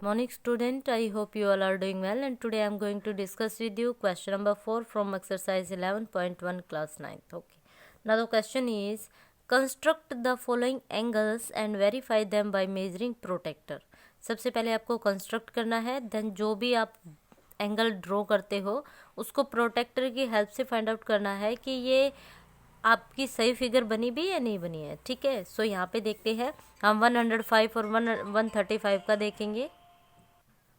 Morning student, I hope you all are doing well, and today I am going to discuss with you question number 4 from exercise 11.1 class 9th. Okay, now the question is construct the following angles and verify them by measuring protractor. सबसे पहले आपको construct करना है, then जो भी आप angle draw करते हो उसको प्रोटेक्टर की हेल्प से फाइंड आउट करना है कि ये आपकी सही फिगर बनी भी या नहीं बनी है. ठीक है, सो यहाँ पे देखते हैं हम 105 और 135 का देखेंगे.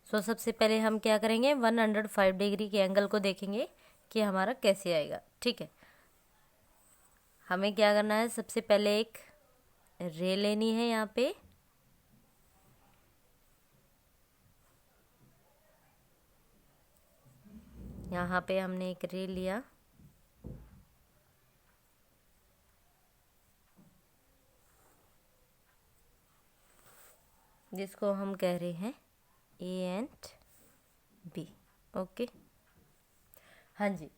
सो सबसे पहले हम क्या करेंगे, 105 डिग्री के एंगल को देखेंगे कि हमारा कैसे आएगा. ठीक है, हमें क्या करना है, सबसे पहले एक रे लेनी है. यहाँ पे हमने एक रे लिया. जिसको हम कह रहे हैं ए एंड बी. ओके, हाँ जी.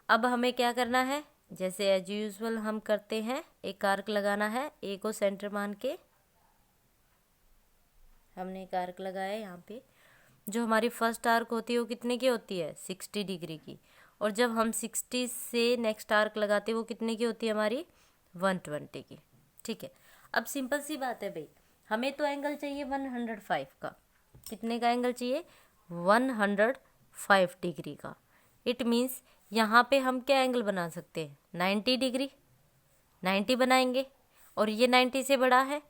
अब हमें क्या करना है, जैसे एज यूजुअल हम करते हैं, एक आर्क लगाना है. ए को सेंटर मान के हमने एक आर्क लगाया. यहाँ पे जो हमारी फर्स्ट आर्क होती है वो कितने की होती है, 60 डिग्री की. और जब हम 60 से नेक्स्ट आर्क लगाते हैं वो कितने की होती है, हमारी 120 की. ठीक है, अब सिंपल सी बात है भाई, हमें तो एंगल चाहिए 105 का. कितने का एंगल चाहिए, 105 डिग्री का. इट मीन्स यहाँ पे हम क्या एंगल बना सकते हैं, 90 डिग्री. 90 बनाएंगे और ये 90 से बड़ा है,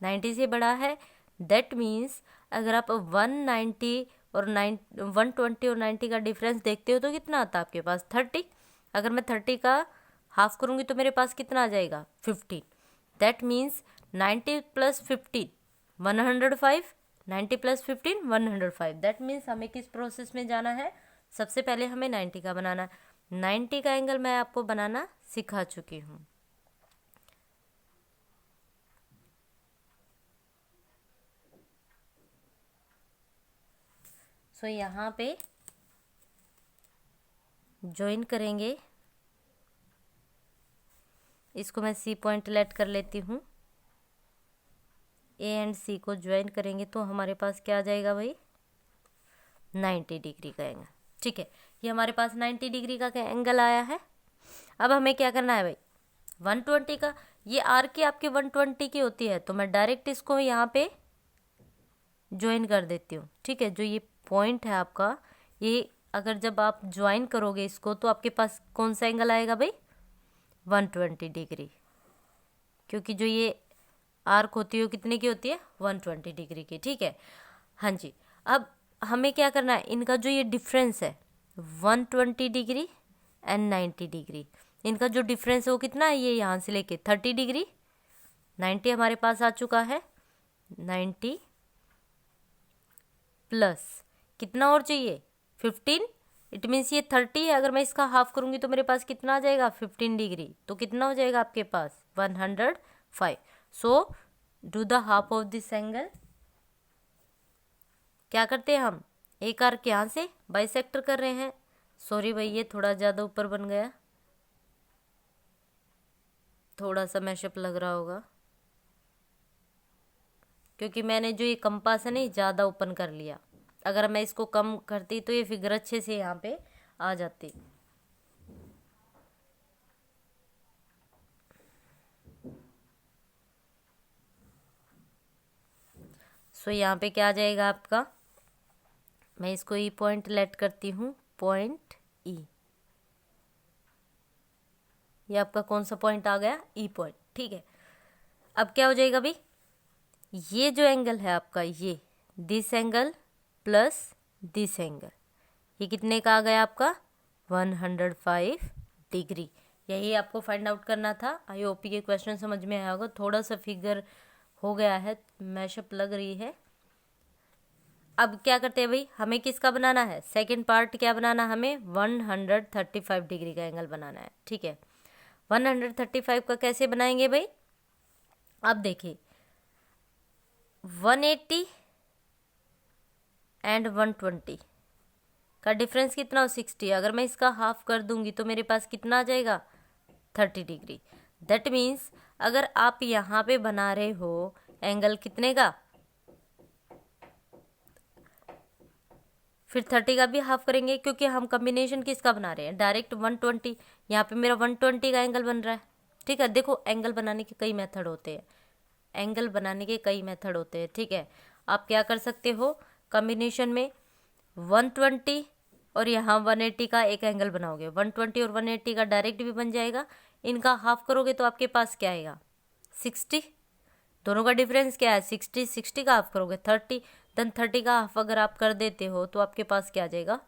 90 से बड़ा है. दैट मीन्स अगर आप 190 और 120 और 90 का डिफरेंस देखते हो तो कितना आता है आपके पास, 30. अगर मैं 30 का हाफ करूँगी तो मेरे पास कितना आ जाएगा, 15. That means 90 plus 15 105, 90 plus 15 105. That means हमें किस प्रोसेस में जाना है, सबसे पहले हमें 90 का बनाना है. 90 का एंगल मैं आपको बनाना सिखा चुकी हूँ. सो यहाँ पे ज्वाइन करेंगे. इसको मैं सी पॉइंट लेट कर लेती हूँ. ए एंड सी को ज्वाइन करेंगे तो हमारे पास क्या आ जाएगा भाई, 90 डिग्री का एंगल. ठीक है, ये हमारे पास 90 डिग्री का एंगल आया है. अब हमें क्या करना है भाई, 120 का, ये आर की आपके 120 की होती है तो मैं डायरेक्ट इसको यहाँ पे ज्वाइन कर देती हूँ. ठीक है, जो ये पॉइंट है आपका, ये अगर जब आप ज्वाइन करोगे इसको तो आपके पास कौन सा एंगल आएगा भाई, 120 डिग्री. क्योंकि जो ये आर्क होती है वो कितने की होती है, 120 डिग्री की. ठीक है, हाँ जी. अब हमें क्या करना है, इनका जो ये डिफरेंस है 120 डिग्री एंड 90 डिग्री, इनका जो डिफरेंस है वो कितना है, ये यहाँ से लेके 30 डिग्री. 90 हमारे पास आ चुका है, 90 प्लस कितना और चाहिए, 15. इट मीन्स ये 30 है, अगर मैं इसका हाफ करूँगी तो मेरे पास कितना आ जाएगा, 15 डिग्री. तो कितना हो जाएगा आपके पास, 105. So do the half of this angle. क्या करते हैं हम, एक आर्क यहाँ से बाइसेक्टर कर रहे हैं. सॉरी भाई, ये थोड़ा ज़्यादा ऊपर बन गया, थोड़ा सा मैशअप लग रहा होगा क्योंकि मैंने जो ये कंपास है ना ज़्यादा ओपन कर लिया. अगर मैं इसको कम करती तो ये फिगर अच्छे से यहाँ पे आ जाती. सो यहाँ पे क्या आ जाएगा आपका, मैं इसको ई पॉइंट लेट करती हूँ, पॉइंट ई. ये आपका कौन सा पॉइंट आ गया, ई पॉइंट. ठीक है, अब क्या हो जाएगा भाई, ये जो एंगल है आपका, ये this angle plus this angle, ये कितने का आ गया आपका, 105 डिग्री. यही आपको फाइंड आउट करना था. आई होप ये क्वेश्चन समझ में आया होगा. थोड़ा सा फिगर हो गया है, मैशअप लग रही है. अब क्या करते हैं भाई, हमें किसका बनाना है, सेकंड पार्ट क्या बनाना है, हमें 135 डिग्री का एंगल बनाना है. ठीक है, 135 का कैसे बनाएंगे भाई, अब देखिए 180 एंड 120 का डिफरेंस कितना हो, 60. अगर मैं इसका हाफ कर दूंगी तो मेरे पास कितना आ जाएगा, 30 डिग्री. दैट मीन्स अगर आप यहाँ पे बना रहे हो एंगल कितने का, फिर 30 का भी हाफ करेंगे, क्योंकि हम कॉम्बिनेशन किसका बना रहे हैं, डायरेक्ट 120। यहाँ पे मेरा 120 का एंगल बन रहा है। ठीक है, देखो एंगल बनाने के कई मेथड होते हैं, एंगल बनाने के कई मेथड होते हैं। ठीक है, आप क्या कर सकते हो, कॉम्बिनेशन में 120 और यहाँ 180 का एक एंगल बनाओगे, 120 और 180 का डायरेक्ट भी बन जाएगा। इनका हाफ करोगे तो आपके पास क्या आएगा, 60। दोनों का डिफरेंस क्या है, 60। 60 का हाफ करोगे 30, देन 30 का हाफ अगर आप कर देते हो तो आपके पास क्या आ जाएगा,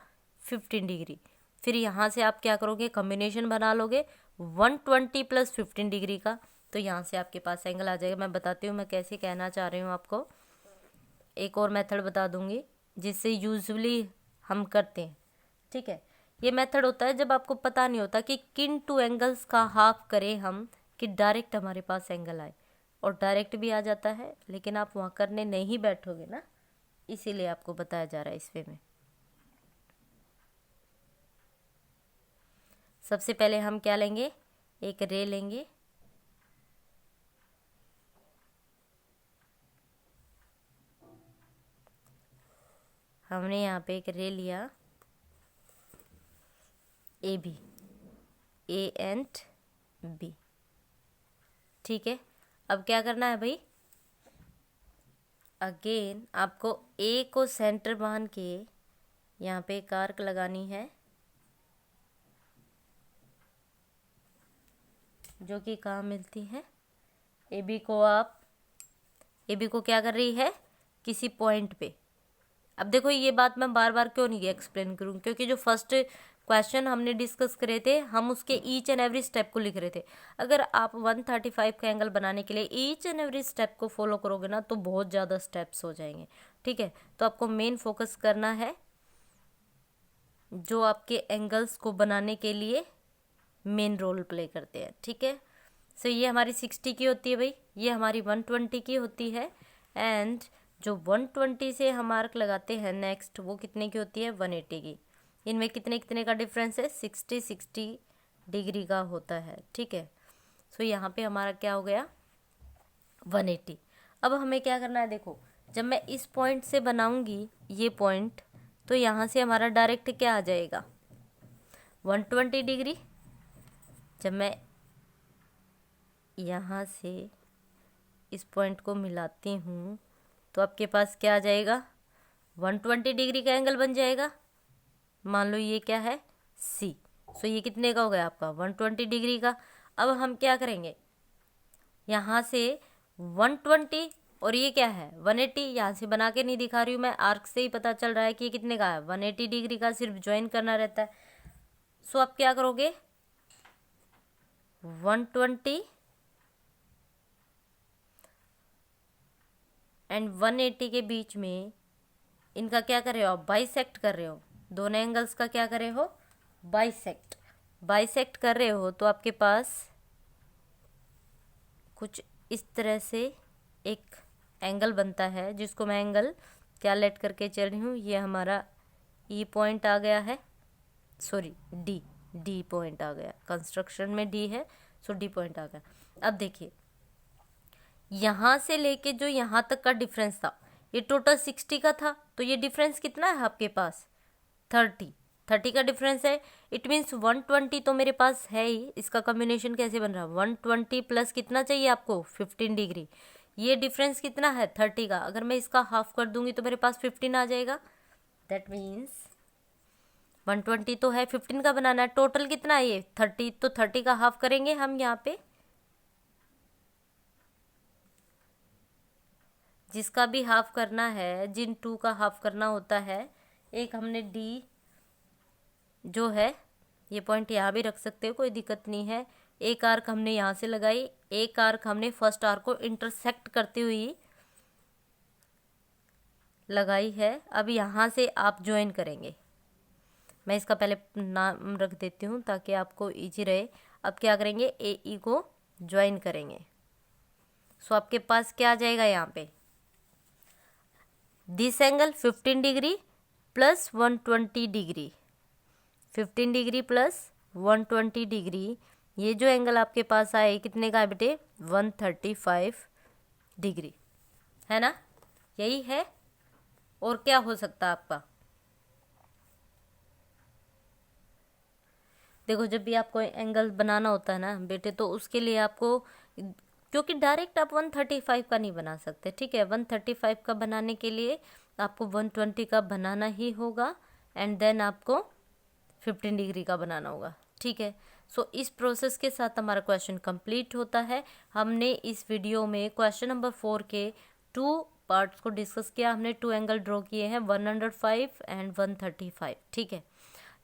15 डिग्री। फिर यहाँ से आप क्या करोगे, कॉम्बिनेशन बना लोगे 120 प्लस 15 डिग्री का, तो यहाँ से आपके पास एंगल आ जाएगा। मैं बताती हूँ मैं कैसे कहना चाह रही हूँ आपको। एक और मेथड बता दूंगी जिससे यूजुअली हम करते हैं। ठीक है, ये मेथड होता है जब आपको पता नहीं होता कि किन टू एंगल्स का हाफ करें हम कि डायरेक्ट हमारे पास एंगल आए, और डायरेक्ट भी आ जाता है, लेकिन आप वहाँ करने नहीं बैठोगे ना, इसीलिए आपको बताया जा रहा है इस वे में। सबसे पहले हम क्या लेंगे, एक रे लेंगे, हमने यहाँ पे एक रे लिया A B, A and B. ठीक है, अब क्या करना है भाई, अगेन आपको ए को सेंटर मान के यहाँ पे एक आर्क लगानी है, जो कि कहाँ मिलती है, ए बी को आप, ए बी को क्या कर रही है, किसी पॉइंट पे। अब देखो ये बात मैं बार बार क्यों नहीं एक्सप्लेन करूँ, क्योंकि जो फर्स्ट क्वेश्चन हमने डिस्कस करे थे हम उसके ईच एंड एवरी स्टेप को लिख रहे थे। अगर आप 135 का एंगल बनाने के लिए ईच एंड एवरी स्टेप को फॉलो करोगे ना तो बहुत ज़्यादा स्टेप्स हो जाएंगे। ठीक है, तो आपको मेन फोकस करना है जो आपके एंगल्स को बनाने के लिए मेन रोल प्ले करते हैं। ठीक है, सो ये हमारी 60 की होती है भाई, ये हमारी 120 की होती है, एंड जो 120 से हम आर्क लगाते हैं नेक्स्ट वो कितने की होती है, 180 की। इनमें कितने कितने का डिफरेंस है, 60 डिग्री का होता है। ठीक है, सो यहाँ पे हमारा क्या हो गया, 180। अब हमें क्या करना है, देखो जब मैं इस पॉइंट से बनाऊंगी ये पॉइंट, तो यहाँ से हमारा डायरेक्ट क्या आ जाएगा, 120 डिग्री। जब मैं यहाँ से इस पॉइंट को मिलाती हूँ तो आपके पास क्या आ जाएगा, 120 डिग्री का एंगल बन जाएगा। मान लो ये क्या है, सी। सो ये कितने का हो गया आपका, 120 डिग्री का। अब हम क्या करेंगे, यहाँ से 120 और ये क्या है 180, यहाँ से बना के नहीं दिखा रही हूँ मैं, आर्क से ही पता चल रहा है कि ये कितने का है, 180 डिग्री का, सिर्फ ज्वाइन करना रहता है। सो आप क्या करोगे, 120 एंड 180 के बीच में इनका क्या कर रहे हो आप, बाइसेक्ट कर रहे हो, दोनों एंगल्स का क्या कर रहे हो, बाइसेक्ट कर रहे हो। तो आपके पास कुछ इस तरह से एक एंगल बनता है, जिसको मैं एंगल क्या लेट करके चल रही हूँ, ये हमारा ई पॉइंट आ गया है, सॉरी डी पॉइंट आ गया, कंस्ट्रक्शन में डी है, सो डी पॉइंट आ गया। अब देखिए यहाँ से लेके जो यहाँ तक का डिफरेंस था ये टोटल 60 का था, तो ये डिफरेंस कितना है आपके पास, 30 का डिफरेंस है। इट मीन्स 120 तो मेरे पास है ही, इसका कॉम्बिनेशन कैसे बन रहा है, 120 प्लस कितना चाहिए आपको, 15 डिग्री। ये डिफरेंस कितना है, 30 का, अगर मैं इसका हाफ कर दूंगी तो मेरे पास 15 आ जाएगा। दैट मीन्स 120 तो है, 15 का बनाना है, टोटल कितना है ये 30, तो 30 का हाफ करेंगे हम यहाँ पे, जिसका भी हाफ करना है, जिन टू का हाफ करना होता है। एक हमने डी जो है ये पॉइंट यहाँ भी रख सकते हो, कोई दिक्कत नहीं है। एक आर्क हमने यहाँ से लगाई, एक आर्क हमने फर्स्ट आर्क को इंटरसेक्ट करती हुई लगाई है। अब यहाँ से आप ज्वाइन करेंगे, मैं इसका पहले नाम रख देती हूँ ताकि आपको इजी रहे। अब क्या करेंगे, ए ई को ज्वाइन करेंगे। सो आपके पास क्या आ जाएगा यहाँ पे, this angle 15 degree plus 120 degree, 15 degree plus 120 degree, ये जो एंगल आपके पास आए कितने का है बेटे, 135 डिग्री, है ना, यही है। और क्या हो सकता है आपका, देखो जब भी आपको एंगल बनाना होता है ना बेटे, तो उसके लिए आपको, क्योंकि डायरेक्ट आप 135 का नहीं बना सकते, ठीक है। 135 का बनाने के लिए आपको 120 का बनाना ही होगा, एंड देन आपको 15 डिग्री का बनाना होगा, ठीक है। सो इस प्रोसेस के साथ हमारा क्वेश्चन कंप्लीट होता है। हमने इस वीडियो में क्वेश्चन नंबर 4 के 2 पार्ट्स को डिस्कस किया। हमने 2 एंगल ड्रॉ किए हैं, 105 एंड 135, ठीक है।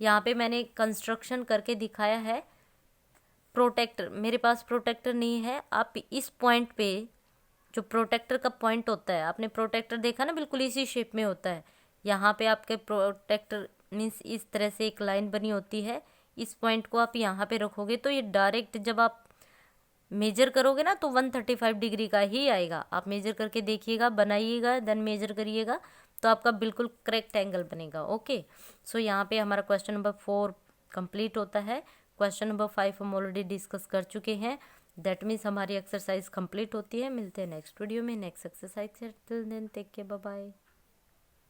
यहाँ पे मैंने कंस्ट्रक्शन करके दिखाया है। प्रोटेक्टर, मेरे पास प्रोटेक्टर नहीं है, आप इस पॉइंट पे, जो प्रोटेक्टर का पॉइंट होता है, आपने प्रोटेक्टर देखा ना, बिल्कुल इसी शेप में होता है। यहाँ पे आपके प्रोटेक्टर मीन्स इस तरह से एक लाइन बनी होती है, इस पॉइंट को आप यहाँ पे रखोगे तो ये डायरेक्ट जब आप मेजर करोगे ना तो 135 डिग्री का ही आएगा। आप मेजर करके देखिएगा, बनाइएगा, देन मेजर करिएगा, तो आपका बिल्कुल करेक्ट एंगल बनेगा। ओके, सो यहाँ पे हमारा क्वेश्चन नंबर 4 कंप्लीट होता है। क्वेश्चन नंबर 5 हम ऑलरेडी डिस्कस कर चुके हैं। दैट मीन्स हमारी एक्सरसाइज कंप्लीट होती है। मिलते हैं नेक्स्ट वीडियो में नेक्स्ट एक्सरसाइज से। Till then take care, bye bye.